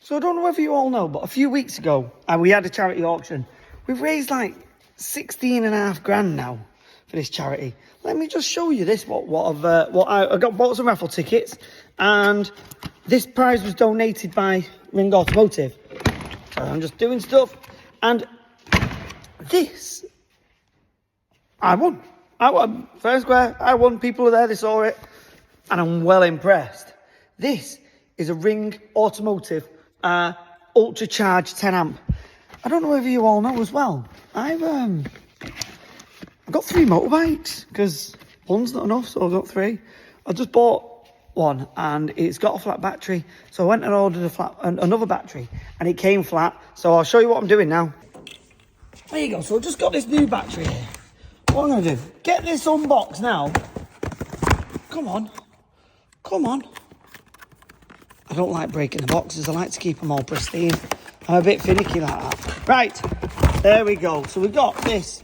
So I don't know whether you all know, but a few weeks ago, we had a charity auction. We've raised like 16.5 grand now for this charity. Let me just show you this. I bought some raffle tickets, and this prize was donated by Ring Automotive. So I'm just doing stuff, and this, I won. Fair and square. I won. People were there. They saw it, and I'm well impressed. This is a Ring Automotive ultra charged 10 amp. I don't know whether you all know as well. I've got 3 motorbikes because one's not enough, so I've got 3. I just bought one and it's got a flat battery, so I went and ordered another battery, and it came flat. So I'll show you what I'm doing now. There you go. So I just got this new battery here. What I'm going to do? Get this unboxed now. Come on. I don't like breaking the boxes. I like to keep them all pristine. I'm a bit finicky like that. Right, there we go. So we've got this.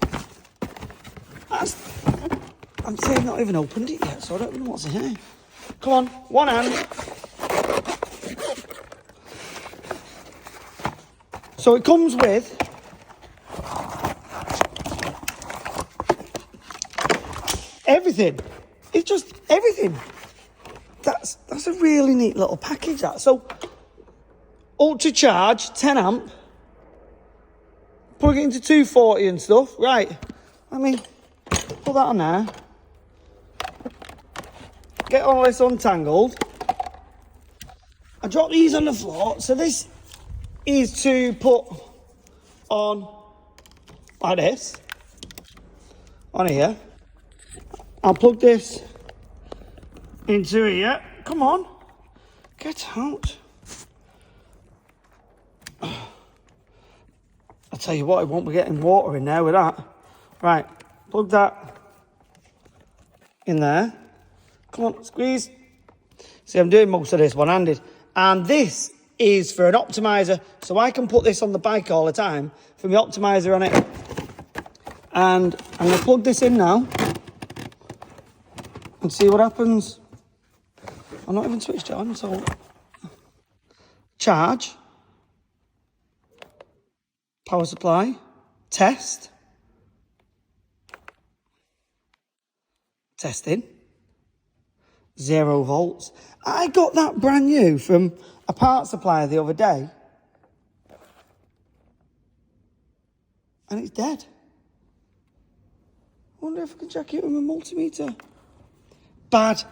I'm saying I've not even opened it yet, so I don't know what's in here. Come on, one hand. So it comes with everything. It's just everything. That's a really neat little package, that. So, ultra charge, 10 amp. Plug it into 240 and stuff. Right. Let me put that on there. Get all this untangled. I drop these on the floor. So this is to put on like this. On here. I'll plug this into here. Come on. Get out. I'll tell you what, I won't be getting water in there with that. Right, plug that in there. Come on, squeeze. See, I'm doing most of this one-handed. And this is for an optimizer, so I can put this on the bike all the time for my optimizer on it. And I'm going to plug this in now and see what happens. I'm not even switched it on, so charge, power supply, test, testing, 0 volts. I got that brand new from a parts supplier the other day, and it's dead. I wonder if I can check it with my multimeter. Bad.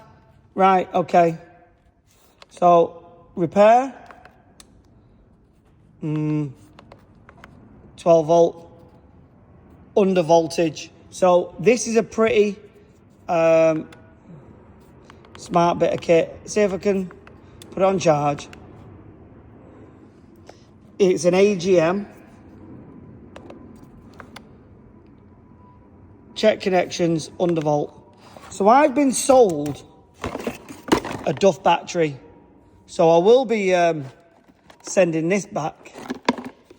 Right, okay. So, repair. 12 volt. Under voltage. So, this is a pretty smart bit of kit. See if I can put it on charge. It's an AGM. Check connections, under volt. So I've been sold a Duff battery. So I will be sending this back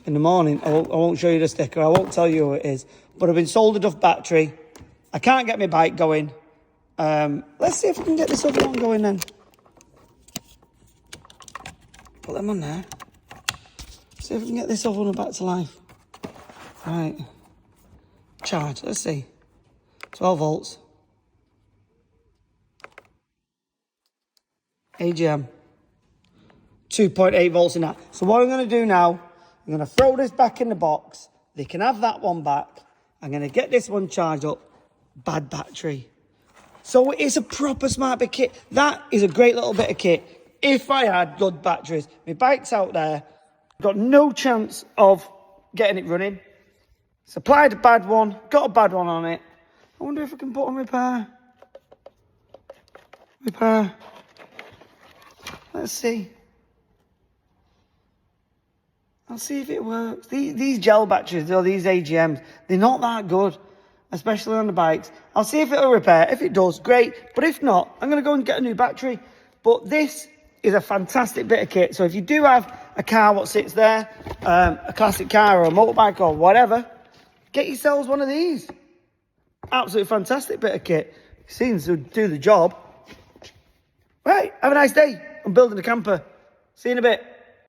in the morning. I won't show you the sticker. I won't tell you who it is. But I've been sold a Duff battery. I can't get my bike going. Let's see if we can get this other one going then. Put them on there. See if we can get this other one back to life. Right. Charge. Let's see. 12 volts. AGM. 2.8 volts in that. So what I'm going to do now, I'm going to throw this back in the box. They can have that one back. I'm going to get this one charged up. Bad battery. So it's a proper smart bit kit. That is a great little bit of kit. If I had good batteries, my bike's out there. Got no chance of getting it running. Supplied a bad one. Got a bad one on it. I wonder if I can put on repair. Repair. Let's see. I'll see if it works. These gel batteries, or these AGMs, they're not that good, especially on the bikes. I'll see if it'll repair. If it does, great. But if not, I'm going to go and get a new battery. But this is a fantastic bit of kit. So if you do have a car what sits there, a classic car or a motorbike or whatever, get yourselves one of these. Absolutely fantastic bit of kit. Seems to do the job. Right, have a nice day. I'm building a camper. See you in a bit.